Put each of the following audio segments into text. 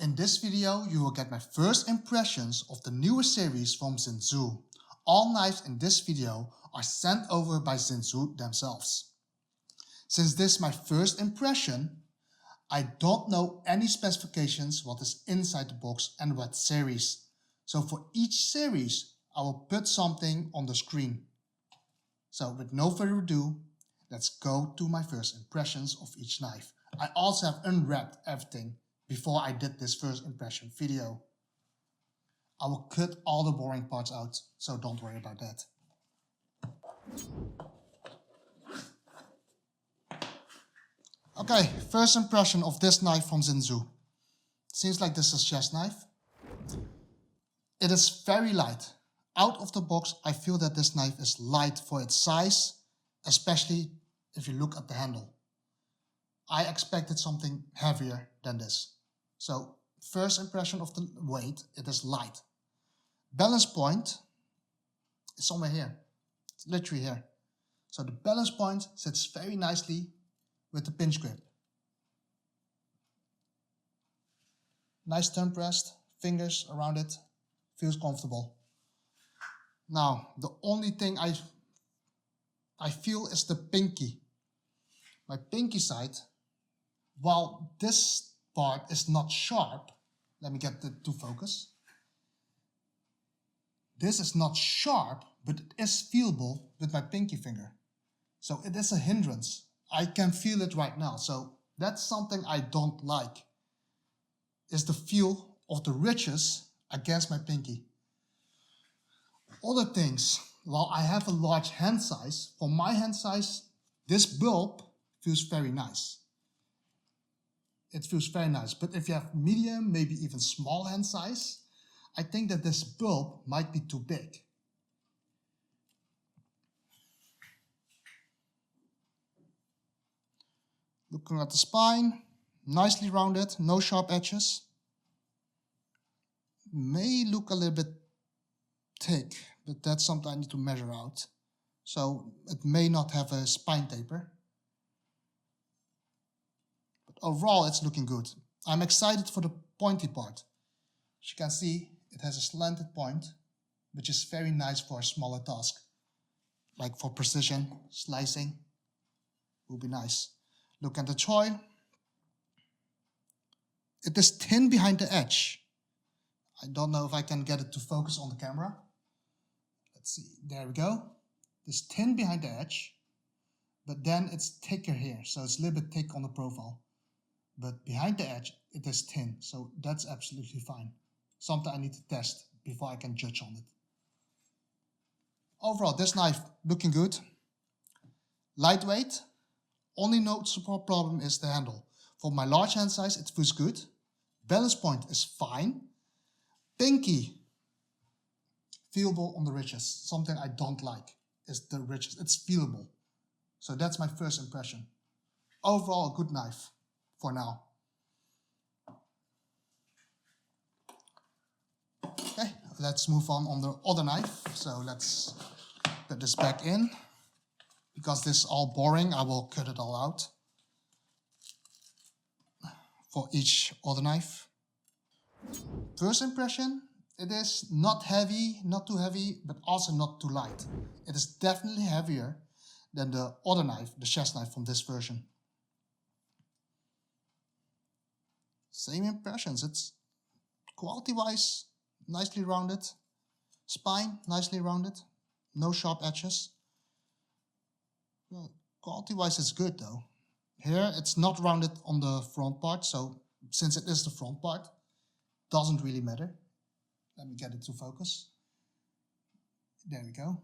In this video, you will get my first impressions of the newer series from Xinzuo. All knives in this video are sent over by Xinzuo themselves. Since this is my first impression, I don't know any specifications what is inside the box and what series. So for each series, I will put something on the screen. So with no further ado, let's go to my first impressions of each knife. I also have unwrapped everything before I did this first impression video. I will cut all the boring parts out, so don't worry about that. Okay, first impression of this knife from Xinzuo. Seems like this is a chef's knife. It is very light. Out of the box, I feel that this knife is light for its size, especially if you look at the handle. I expected something heavier than this. So, first impression of the weight, it is light. Balance point is somewhere here. It's literally here. So the balance point sits very nicely with the pinch grip. Nice thumb pressed, fingers around it, feels comfortable. Now, the only thing I feel is the pinky. My pinky side, while this part is not sharp, let me get it to focus. This is not sharp, but it is feelable with my pinky finger. So it is a hindrance. I can feel it right now. So that's something I don't like, is the feel of the ridges against my pinky. Other things, while I have a large hand size, for my hand size, this bulb feels very nice. It feels very nice, but if you have medium, maybe even small hand size, I think that this bulb might be too big. Looking at the spine, nicely rounded, no sharp edges. May look a little bit thick, but that's something I need to measure out. So it may not have a spine taper. But overall, it's looking good. I'm excited for the pointy part. As you can see, it has a slanted point, which is very nice for a smaller task. Like for precision, slicing, will be nice. Look at the choil. It is thin behind the edge. I don't know if I can get it to focus on the camera. Let's see, there we go. It's thin behind the edge, but then it's thicker here. So it's a little bit thick on the profile. But behind the edge, it is thin. So that's absolutely fine. Something I need to test before I can judge on it. Overall, this knife looking good. Lightweight. Only noticeable problem is the handle. For my large hand size, it feels good. Balance point is fine. Pinky, feelable on the ridges. Something I don't like is the ridges. It's feelable. So that's my first impression. Overall, a good knife for now. Okay, let's move on the other knife. So let's put this back in. Because this is all boring, I will cut it all out for each other knife. First impression, it is not heavy, not too heavy, but also not too light. It is definitely heavier than the other knife, the chef's knife from this version. Same impressions, it's quality-wise, nicely rounded. Spine, nicely rounded, no sharp edges. Well, quality-wise, it's good though. Here, it's not rounded on the front part, so since it is the front part, doesn't really matter. Let me get it to focus. There we go.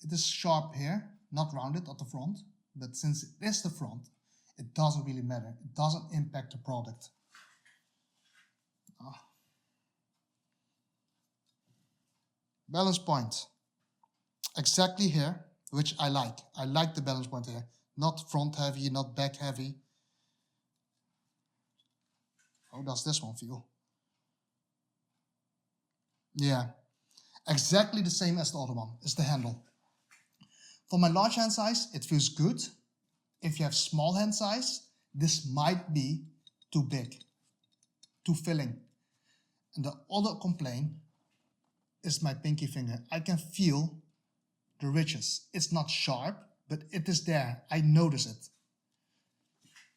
It is sharp here, not rounded at the front, but since it is the front, it doesn't really matter. It doesn't impact the product. Balance point. Exactly here. Which I like. I like the balance point here. Not front heavy, not back heavy. How does this one feel? Yeah, exactly the same as the other one. It's the handle. For my large hand size, it feels good. If you have small hand size, this might be too big. too filling. And the other complaint is my pinky finger. I can feel the ridges. It's not sharp, but it is there. I notice it.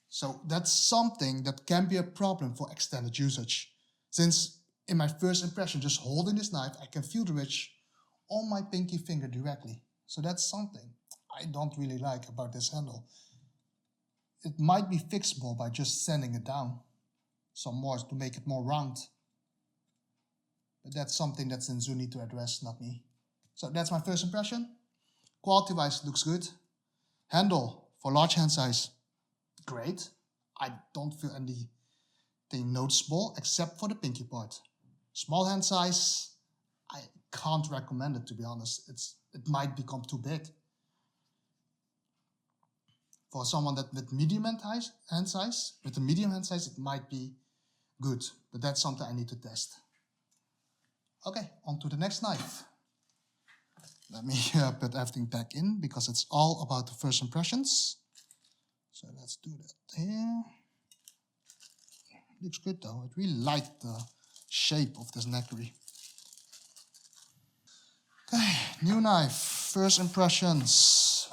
So that's something that can be a problem for extended usage. Since in my first impression, just holding this knife, I can feel the ridge on my pinky finger directly. So that's something I don't really like about this handle. It might be fixable by just sanding it down some more to make it more round. But that's something that Xinzuo need to address, not me. So that's my first impression. Quality-wise, looks good. Handle for large hand size, great. I don't feel anything noticeable except for the pinky part. Small hand size, I can't recommend it, to be honest. It might become too big. For someone that with medium hand size, with a medium hand size, it might be good, but that's something I need to test. Okay, on to the next knife. Let me put everything back in because it's all about the first impressions. So let's do that here. Looks good though. I really like the shape of this nakiri. Okay, new knife. First impressions.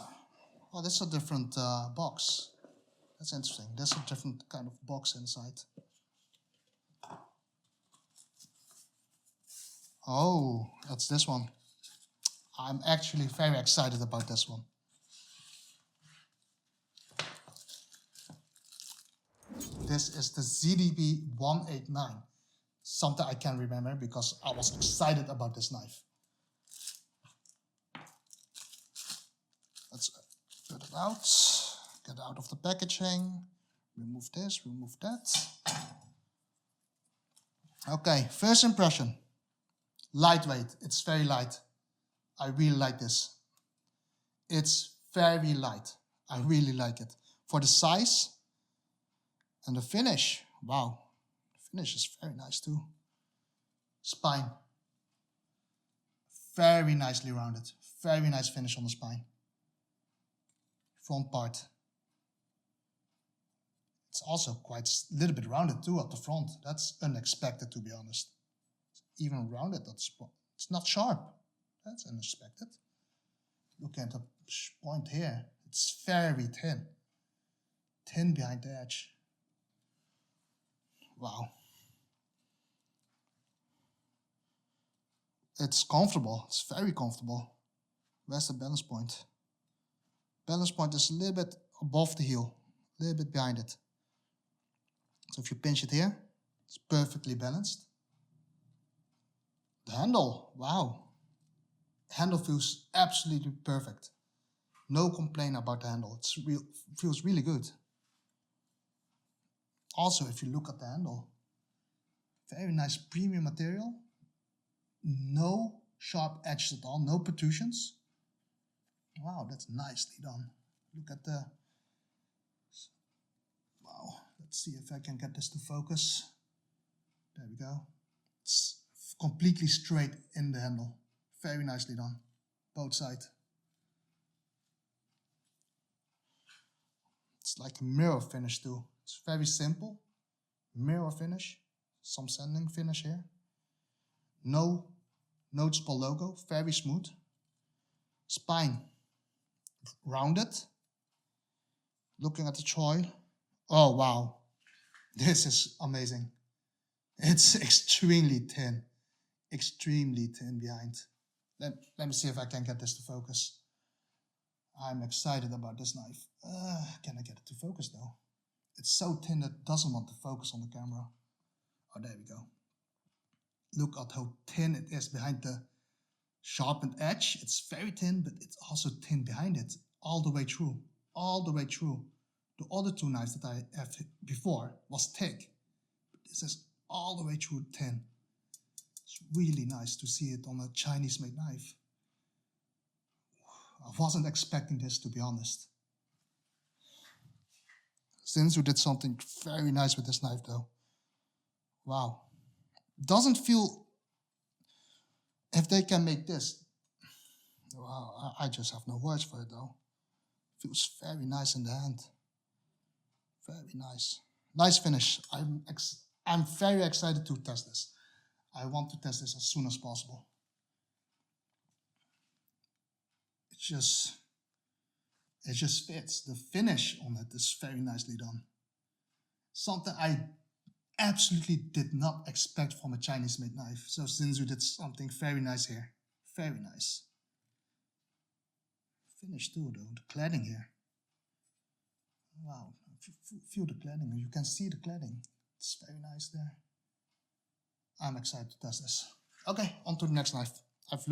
Oh, that's a different box. That's interesting. There's a different kind of box inside. Oh, that's this one. I'm actually very excited about this one. This is the ZDB 189. Something I can remember because I was excited about this knife. Let's put it out, get out of the packaging, remove this, remove that. Okay, first impression. Lightweight, it's very light. I really like this. It's very light. I really like it. For the size and the finish, wow. The finish is very nice too. Spine. Very nicely rounded. Very nice finish on the spine. Front part. It's also quite a little bit rounded too at the front. That's unexpected, to be honest. It's even rounded at the spot. It's not sharp. That's unexpected. Look at the point here. It's very thin. Thin behind the edge. Wow. It's comfortable. It's very comfortable. Where's the balance point? Balance point is a little bit above the heel. A little bit behind it. So if you pinch it here, it's perfectly balanced. The handle, wow. Handle feels absolutely perfect. No complaint about the handle. It feels really good. Also, if you look at the handle, very nice premium material. No sharp edges at all, no protrusions. Wow, that's nicely done. Look at the... Wow, let's see if I can get this to focus. There we go. It's completely straight in the handle. Very nicely done, both sides. It's like a mirror finish too. It's very simple, mirror finish, some sanding finish here. No noticeable logo, very smooth. Spine, rounded. Looking at the choil, oh wow, this is amazing. It's extremely thin behind. Let me see if I can get this to focus. I'm excited about this knife. Can I get it to focus though? It's so thin that it doesn't want to focus on the camera. Oh, there we go. Look at how thin it is behind the sharpened edge. It's very thin, but it's also thin behind it. All the way through. All the way through. The other two knives that I have before was thick. But this is all the way through thin. It's really nice to see it on a Chinese-made knife. I wasn't expecting this, to be honest. Xinzuo did something very nice with this knife though. Wow. Doesn't feel... If they can make this... Wow, I just have no words for it though. Feels very nice in the hand. Very nice. Nice finish. I'm I'm very excited to test this. I want to test this as soon as possible. It just fits. The finish on it is very nicely done. Something I absolutely did not expect from a Chinese made knife. So Xinzuo did something very nice here. Very nice. Finish too though, the cladding here. Wow, feel the cladding, you can see the cladding. It's very nice there. I'm excited to test this. Okay, on to the next knife. I've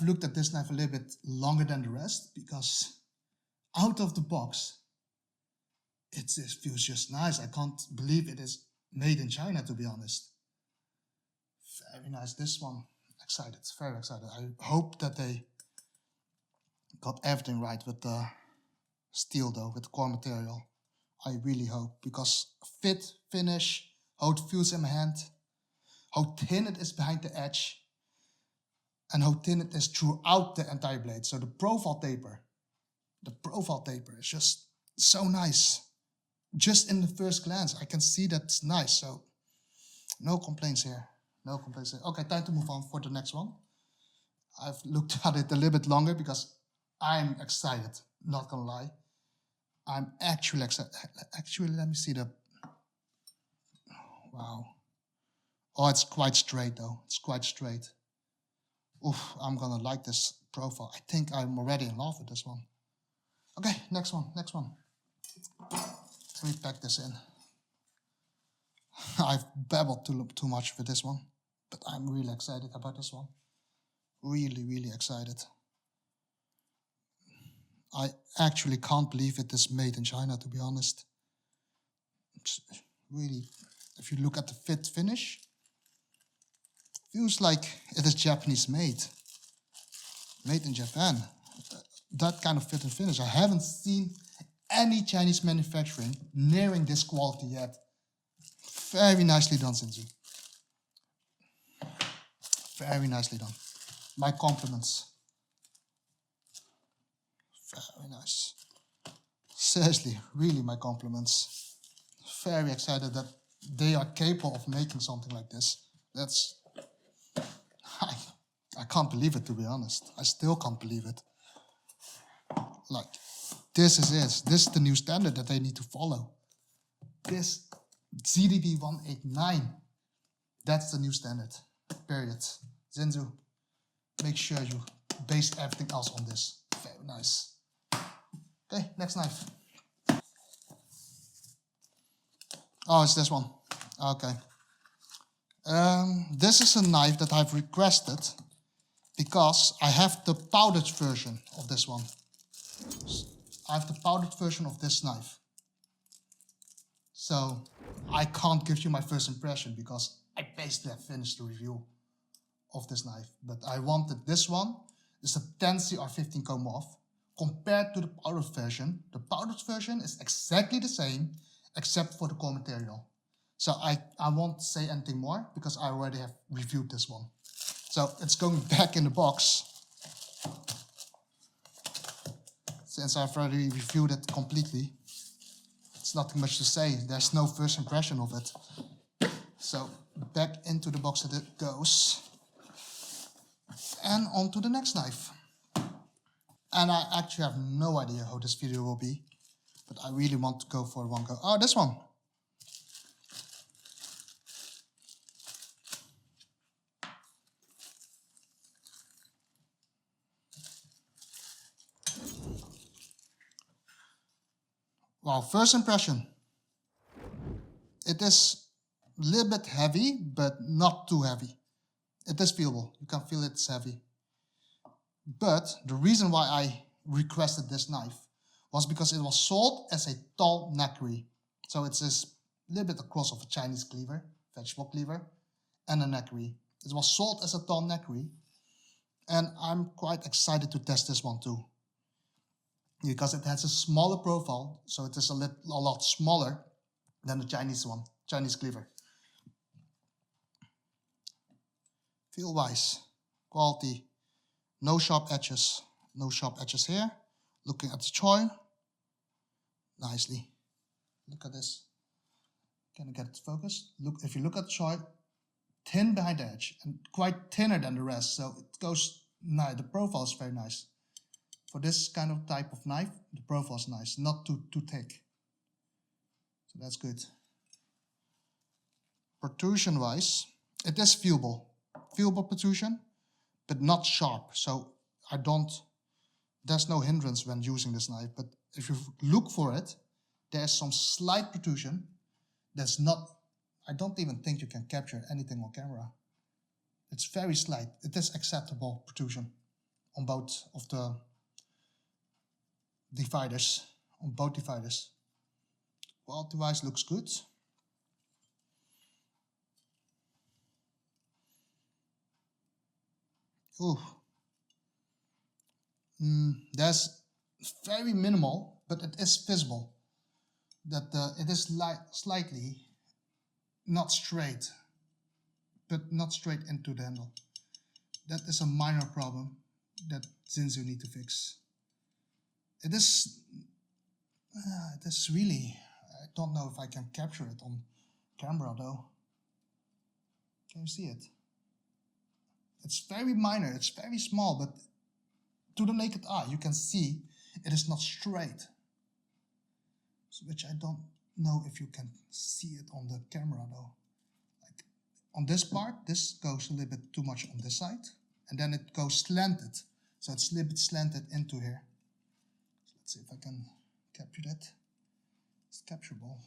looked at this knife a little bit longer than the rest because out of the box, it feels just nice. I can't believe it is made in China, to be honest. Very nice. This one, excited, very excited. I hope that they got everything right with the steel though, with the core material. I really hope, because fit, finish, how it feels in my hand, how thin it is behind the edge, and how thin it is throughout the entire blade. So the profile taper is just so nice. Just in the first glance, I can see that it's nice. So no complaints here. No complaints here. Okay, time to move on for the next one. I've looked at it a little bit longer because I'm excited, not gonna lie. I'm actually excited. Actually, let me see the... Wow. Oh, it's quite straight though. It's quite straight. Oof, I'm gonna like this profile. I think I'm already in love with this one. Okay, next one. Let me pack this in. I've babbled too much for this one, but I'm really excited about this one. Really, really excited. I actually can't believe it is made in China, to be honest. It's really, if you look at the fit finish, feels like it is Japanese made in Japan. That kind of fit and finish. I haven't seen any Chinese manufacturing nearing this quality yet. Very nicely done, Xinzuo. Very nicely done. My compliments. Very nice. Seriously, really my compliments. Very excited that they are capable of making something like this. That's... I can't believe it, to be honest. I still can't believe it. Like, this is it. This is the new standard that they need to follow. This ZDB 189. That's the new standard. Period. Xinzuo, make sure you base everything else on this. Very nice. Okay, next knife. Oh, it's this one. Okay. This is a knife that I've requested because I have the powdered version of this one. I have the powdered version of this knife. So I can't give you my first impression because I basically have finished the review of this knife. But I wanted this one. It's a 10CR15 comb off. Compared to the powdered version is exactly the same except for the core material. So I won't say anything more because I already have reviewed this one. So it's going back in the box. Since I've already reviewed it completely, it's nothing much to say. There's no first impression of it. So back into the box that it goes. And on to the next knife. And I actually have no idea how this video will be, but I really want to go for one go. Oh, this one. Wow, first impression. It is a little bit heavy, but not too heavy. It is feelable. You can feel it's heavy. But the reason why I requested this knife was because it was sold as a Tall-Nakiri. So it's this little bit a cross of a Chinese cleaver, vegetable cleaver, and a nakiri. It was sold as a Tall-Nakiri, and I'm quite excited to test this one too. Because it has a smaller profile, so it is a lot smaller than the Chinese one, Chinese cleaver. Feel wise, quality, no sharp edges here. Looking at the choil, nicely. Look at this. Can I get it focused? Look, if you look at the choi, thin behind the edge and quite thinner than the rest, so it goes nice. The profile is very nice. For this kind of type of knife, the profile is nice, not too thick. So that's good. Protrusion wise, it is viewable protrusion, but not sharp. So there's no hindrance when using this knife, but if you look for it, there's some slight protrusion that's not, I don't even think you can capture anything on camera. It's very slight. It is acceptable protrusion on both of the dividers, on both dividers. Quality wise looks good. Ooh. There's very minimal, but it is visible that it is slightly not straight, but not straight into the handle. That is a minor problem that Xinzuo need to fix. It is really, I don't know if I can capture it on camera though. Can you see it? It's very minor, it's very small, but to the naked eye, you can see it is not straight. Which I don't know if you can see it on the camera though. Like on this part, this goes a little bit too much on this side, and then it goes slanted. So it's a little bit slanted into here. So let's see if I can capture that. It's capturable.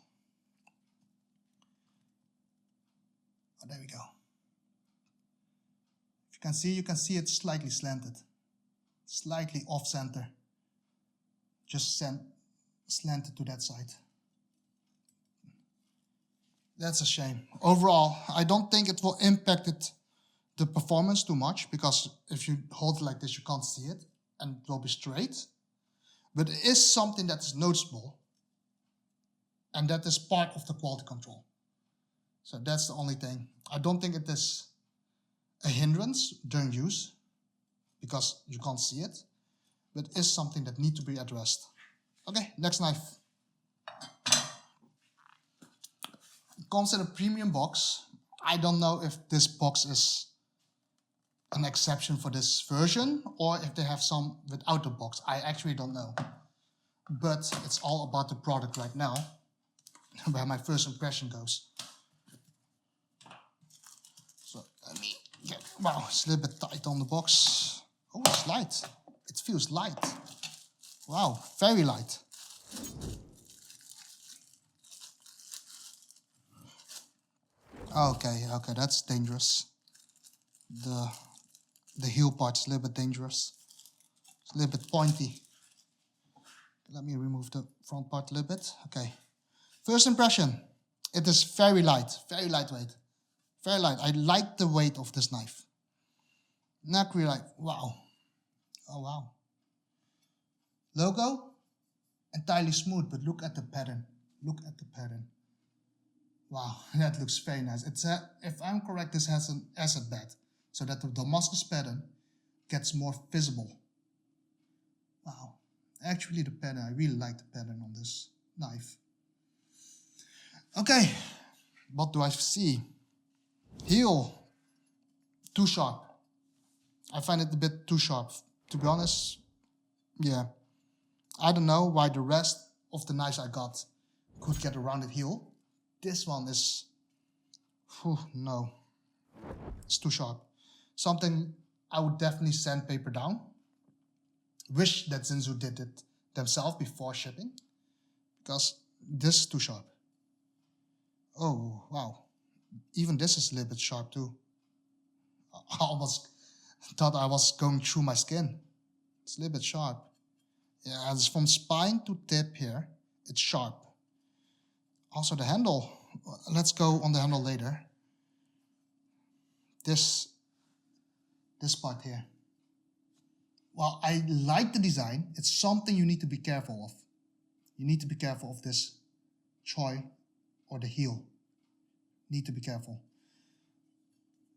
Oh, there we go. If you can see it slightly slanted, slightly off center. Just slanted to that side. That's a shame. Overall, I don't think it will impact the performance too much, because if you hold it like this, you can't see it and it will be straight. But it is something that is noticeable, and that is part of the quality control. So that's the only thing. I don't think it is a hindrance during use, because you can't see it, but it is something that needs to be addressed. Okay, next knife. It comes in a premium box. I don't know if this box is an exception for this version or if they have some without the box. I actually don't know. But it's all about the product right now, where my first impression goes. So let me get, wow, it's a little bit tight on the box. Oh, it's light. It feels light. Wow, very light. Okay, that's dangerous. The heel part's a little bit dangerous. It's a little bit pointy. Let me remove the front part a little bit. Okay. First impression, it is very light, very lightweight. Very light. I like the weight of this knife. Not really like, wow. Oh, wow. Logo, entirely smooth, but look at the pattern. Look at the pattern. Wow, that looks very nice. It's if I'm correct, this has an acid bed, so that the Damascus pattern gets more visible. Wow. Actually, the pattern, I really like the pattern on this knife. Okay, what do I see? Heel, too sharp. I find it a bit too sharp, to be honest. Yeah, I don't know why the rest of the knives I got could get a rounded heel. This one is, no, it's too sharp. Something I would definitely sandpaper down. Wish that Xinzuo did it themselves before shipping, because this is too sharp. Oh, wow. Even this is a little bit sharp too. I almost thought I was going through my skin. It's a little bit sharp. Yeah, it's from spine to tip here. It's sharp. Also the handle. Let's go on the handle later. This part here. Well, I like the design. It's something you need to be careful of. You need to be careful of this choi or the heel. Need to be careful.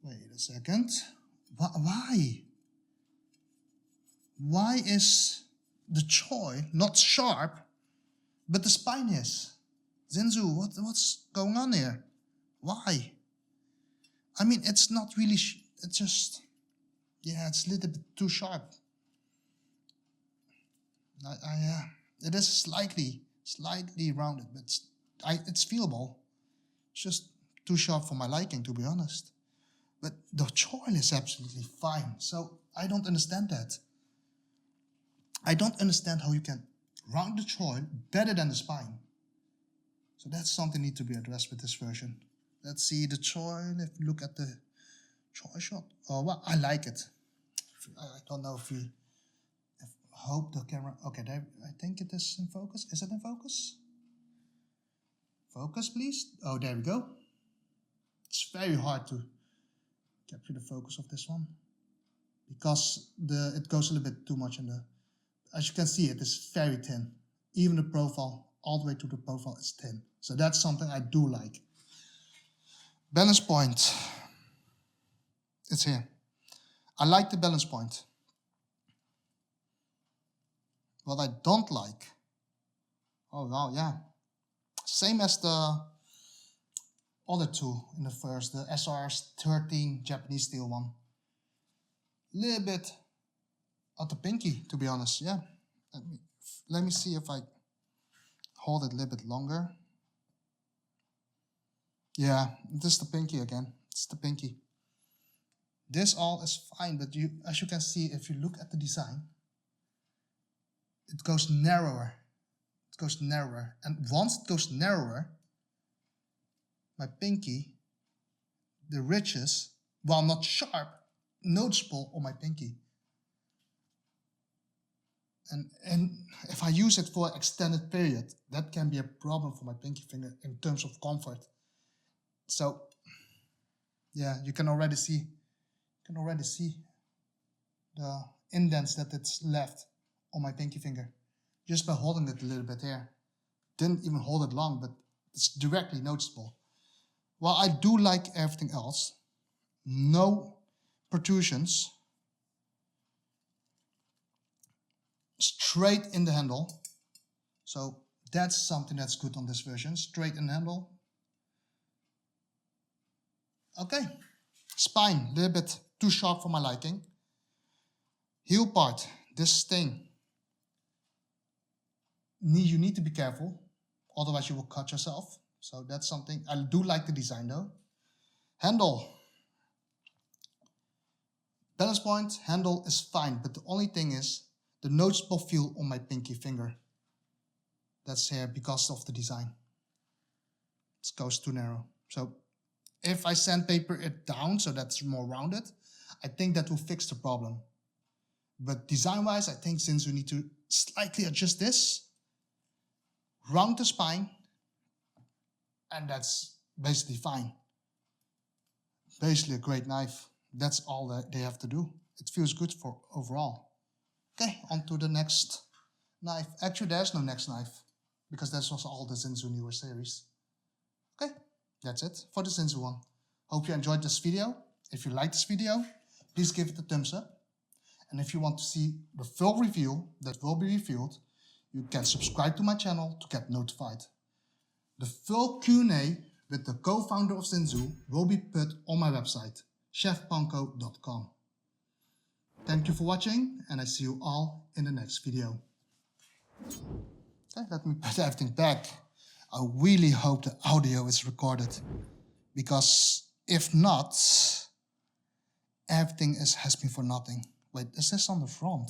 Wait a second. Why? Why is the choi not sharp, but the spine is? Xinzuo, what's going on here? Why? I mean, it's not really, it's just, yeah, it's a little bit too sharp. It is slightly rounded, but it's feelable. It's just too sharp for my liking, to be honest. But the choil is absolutely fine, so I don't understand that. I don't understand how you can round the choil better than the spine. So that's something that needs to be addressed with this version. Let's see the choil. If you look at the choil shot, oh well, I like it. I don't know if you hope the camera. Okay, there. I think it is in focus. Is it in focus? Focus, please. Oh, there we go. It's very hard to capture the focus of this one because it goes a little bit too much in the. As you can see, it is very thin. Even the profile, all the way to the profile, is thin. So that's something I do like. Balance point. It's here. I like the balance point. What I don't like. Oh wow, yeah. Same as the other two in the first, the SR13 Japanese steel one. Little bit at the pinky, to be honest. Yeah. Let me see if I hold it a little bit longer. Yeah, this is the pinky again. It's the pinky. This all is fine, but as you can see, if you look at the design, it goes narrower. It goes narrower. And once it goes narrower, my pinky, the ridges, while not sharp, noticeable on my pinky. And if I use it for an extended period, that can be a problem for my pinky finger in terms of comfort. So, yeah, you can already see the indents that it's left on my pinky finger just by holding it a little bit here. Didn't even hold it long, but it's directly noticeable. While I do like everything else, no protrusions, straight in the handle. So that's something that's good on this version, straight in the handle. Okay, spine, a little bit too sharp for my liking. Heel part, this thing, you need to be careful, otherwise you will cut yourself. So that's something, I do like the design though. Handle. Balance point, handle is fine, but the only thing is the noticeable feel on my pinky finger. That's here because of the design. It goes too narrow. So if I sandpaper it down so that's more rounded, I think that will fix the problem. But design-wise, I think since we need to slightly adjust this, round the spine, and that's basically fine. Basically a great knife. That's all that they have to do. It feels good for overall. Okay, on to the next knife. Actually, there's no next knife because that's also all the Xinzuo newer series. Okay, that's it for the Xinzuo one. Hope you enjoyed this video. If you like this video, please give it a thumbs up. And if you want to see the full review that will be revealed, you can subscribe to my channel to get notified. The full Q&A with the co-founder of Xinzuo will be put on my website, ChefPanko.com. Thank you for watching, and I see you all in the next video. Okay, let me put everything back. I really hope the audio is recorded, because if not, everything has been for nothing. Wait, is this on the front?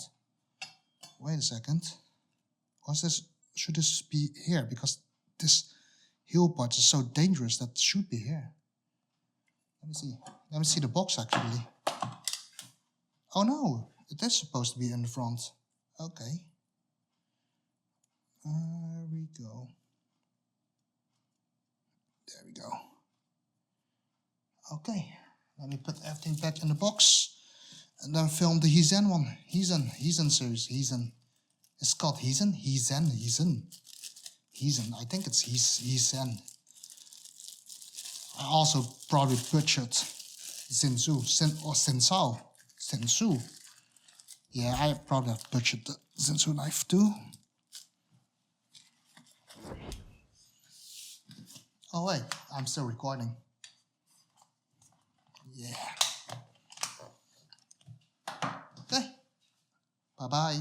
Wait a second. Should this be here? Because this heel part is so dangerous that it should be here. Let me see. Let me see the box actually. Oh no, it is supposed to be in the front. Okay. There we go. There we go. Okay, let me put everything back in the box and then film the Zhen one. Zhen series. Zhen. It's called Zhen. I think it's Zhen. I also probably butchered Xinzuo. Yeah, I probably have butchered the Xinzuo knife too. Oh wait, I'm still recording. Yeah. Okay. Bye-bye.